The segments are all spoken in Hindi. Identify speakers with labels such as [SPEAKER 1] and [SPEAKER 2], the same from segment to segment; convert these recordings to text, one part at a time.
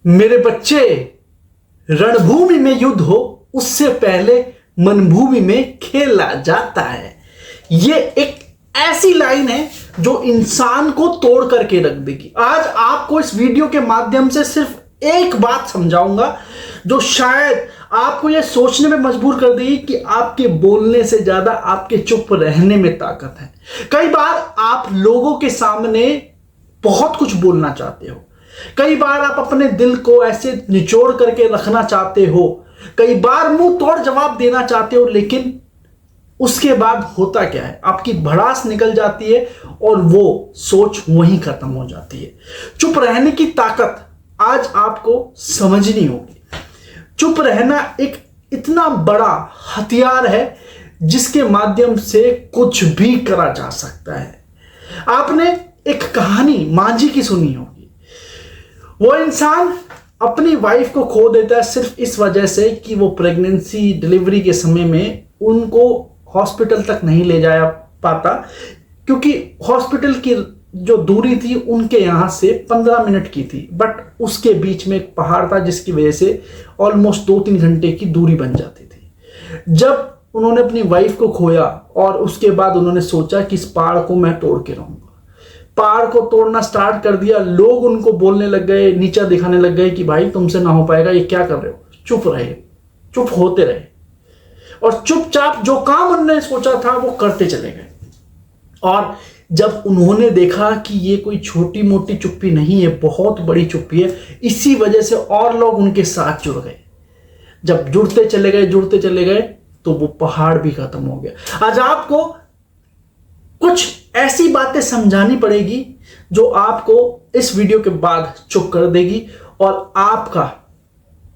[SPEAKER 1] मेरे बच्चे, रणभूमि में युद्ध हो उससे पहले मनभूमि में खेला जाता है। ये एक ऐसी लाइन है जो इंसान को तोड़ करके रख देगी। आज आपको इस वीडियो के माध्यम से सिर्फ एक बात समझाऊंगा जो शायद आपको यह सोचने में मजबूर कर देगी कि आपके बोलने से ज्यादा आपके चुप रहने में ताकत है। कई बार आप लोगों के सामने बहुत कुछ बोलना चाहते हो, कई बार आप अपने दिल को ऐसे निचोड़ करके रखना चाहते हो, कई बार मुंह तोड़ जवाब देना चाहते हो, लेकिन उसके बाद होता क्या है, आपकी भड़ास निकल जाती है और वो सोच वहीं खत्म हो जाती है। चुप रहने की ताकत आज आपको समझनी होगी। चुप रहना एक इतना बड़ा हथियार है जिसके माध्यम से कुछ भी करा जा सकता है। आपने एक कहानी मांझी की सुनी होगी। वो इंसान अपनी वाइफ को खो देता है सिर्फ इस वजह से कि वो प्रेगनेंसी डिलीवरी के समय में उनको हॉस्पिटल तक नहीं ले जाया पाता, क्योंकि हॉस्पिटल की जो दूरी थी उनके यहाँ से 15 मिनट की थी, बट उसके बीच में एक पहाड़ था जिसकी वजह से ऑलमोस्ट 2-3 घंटे की दूरी बन जाती थी। जब उन्होंने अपनी वाइफ को खोया और उसके बाद उन्होंने सोचा कि इस पहाड़ को मैं तोड़ के रहूंगा, पहाड़ को तोड़ना स्टार्ट कर दिया। लोग उनको बोलने लग गए, नीचा दिखाने लग गए कि भाई तुमसे ना हो पाएगा, ये क्या कर रहे हो। चुप रहे, चुप होते रहे और चुपचाप जो काम उन्होंने सोचा था वो करते चले गए। और जब उन्होंने देखा कि ये कोई छोटी मोटी चुप्पी नहीं है, बहुत बड़ी चुप्पी है, इसी वजह से और लोग उनके साथ जुड़ गए। जब जुड़ते चले गए तो वो पहाड़ भी खत्म हो गया। आज आपको कुछ ऐसी बातें समझानी पड़ेगी जो आपको इस वीडियो के बाद चुप कर देगी और आपका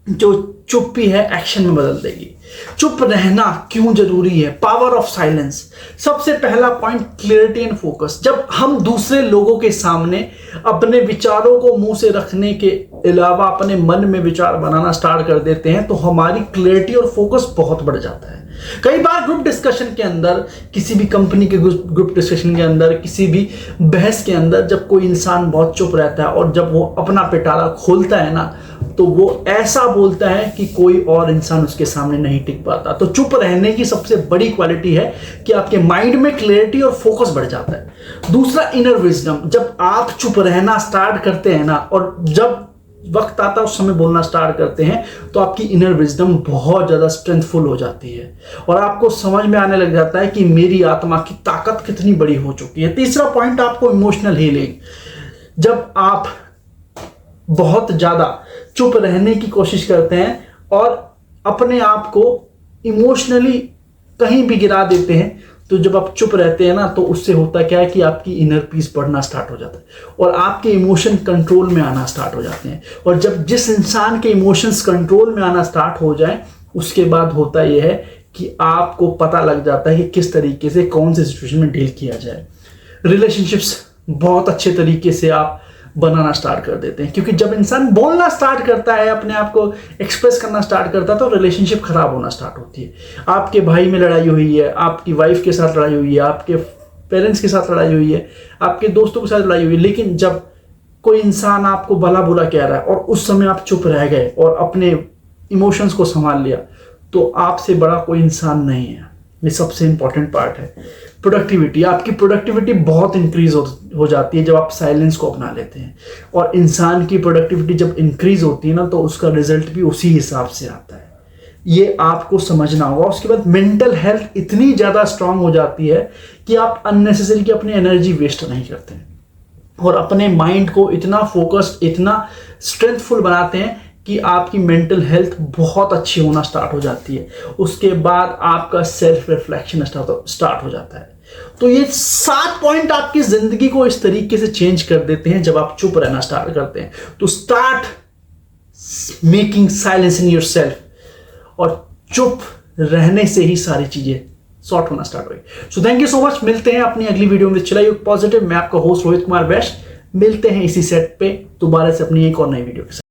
[SPEAKER 1] जो चुप्पी है एक्शन में बदल देगी। चुप रहना क्यों जरूरी है? Power of silence. सबसे पहला पॉइंट, क्लियरिटी एंड फोकस। जब हम दूसरे लोगों के सामने अपने विचारों को मुंह से रखने के अलावा अपने मन में विचार बनाना स्टार्ट कर देते हैं तो हमारी क्लियरिटी और फोकस बहुत बढ़ जाता है। कई बार ग्रुप डिस्कशन के अंदर, किसी भी कंपनी के ग्रुप डिस्कशन के अंदर, किसी भी बहस के अंदर, जब कोई इंसान बहुत चुप रहता है और जब वो अपना पिटारा खोलता है ना, तो वो ऐसा बोलता है कि कोई और इंसान उसके सामने नहीं टिक पाता। तो चुप रहने की सबसे बड़ी क्वालिटी है कि आपके माइंड में क्लैरिटी और फोकस बढ़ जाता है। दूसरा, इनर विजडम। जब आप चुप रहना स्टार्ट करते हैं ना और जब वक्त आता है उस समय बोलना स्टार्ट करते हैं तो आपकी इनर विजडम बहुत ज्यादा स्ट्रेंथफुल हो जाती है और आपको समझ में आने लग जाता है कि मेरी आत्मा की ताकत कितनी बड़ी हो चुकी है। तीसरा पॉइंट, आपको इमोशनल हीलिंग। जब आप बहुत ज्यादा चुप रहने की कोशिश करते हैं और अपने आप को इमोशनली कहीं भी गिरा देते हैं, तो जब आप चुप रहते हैं ना तो उससे होता क्या है कि आपकी इनर पीस बढ़ना स्टार्ट हो जाता है और आपके इमोशन कंट्रोल में आना स्टार्ट हो जाते हैं। और जब जिस इंसान के इमोशंस कंट्रोल में आना स्टार्ट हो जाए उसके बाद होता यह है कि आपको पता लग जाता है कि किस तरीके से कौन सी सिचुएशन में डील किया जाए। रिलेशनशिप्स बहुत अच्छे तरीके से आप बनाना स्टार्ट कर देते हैं, क्योंकि जब इंसान बोलना स्टार्ट करता है, अपने आप को एक्सप्रेस करना स्टार्ट करता है, तो रिलेशनशिप खराब होना स्टार्ट होती है। आपके भाई में लड़ाई हुई है, आपकी वाइफ के साथ लड़ाई हुई है, आपके पेरेंट्स के साथ लड़ाई हुई है, आपके दोस्तों के साथ लड़ाई हुई है, लेकिन जब कोई इंसान आपको भला बुरा कह रहा है और उस समय आप चुप रह गए और अपने इमोशंस को संभाल लिया, तो आपसे बड़ा कोई इंसान नहीं है। ये सबसे इंपॉर्टेंट पार्ट है। प्रोडक्टिविटी, आपकी प्रोडक्टिविटी बहुत इंक्रीज हो जाती है जब आप साइलेंस को अपना लेते हैं। और इंसान की प्रोडक्टिविटी जब इंक्रीज होती है ना तो उसका रिजल्ट भी उसी हिसाब से आता है। ये आपको समझना होगा। उसके बाद मेंटल हेल्थ इतनी ज़्यादा स्ट्रांग हो जाती है कि आप अननेसेसरी की अपनी एनर्जी वेस्ट नहीं करते और अपने माइंड को इतना फोकस्ड, इतना स्ट्रेंथफुल बनाते हैं कि आपकी मेंटल हेल्थ बहुत अच्छी होना स्टार्ट हो जाती है। उसके बाद आपका सेल्फ रिफ्लेक्शन स्टार्ट हो जाता है। तो ये 7 पॉइंट आपकी जिंदगी को इस तरीके से चेंज कर देते हैं जब आप चुप रहना स्टार्ट करते हैं। तो start making silence in yourself और चुप रहने से ही सारी चीजें सॉर्ट होना स्टार्ट होगी। So thank you so much. मिलते हैं अपनी अगली वीडियो में। चलाइए पॉजिटिव। मैं आपका होस्ट रोहित कुमार वैश्य। मिलते हैं इसी सेट पे दोबारा से अपनी एक और नई वीडियो के साथ।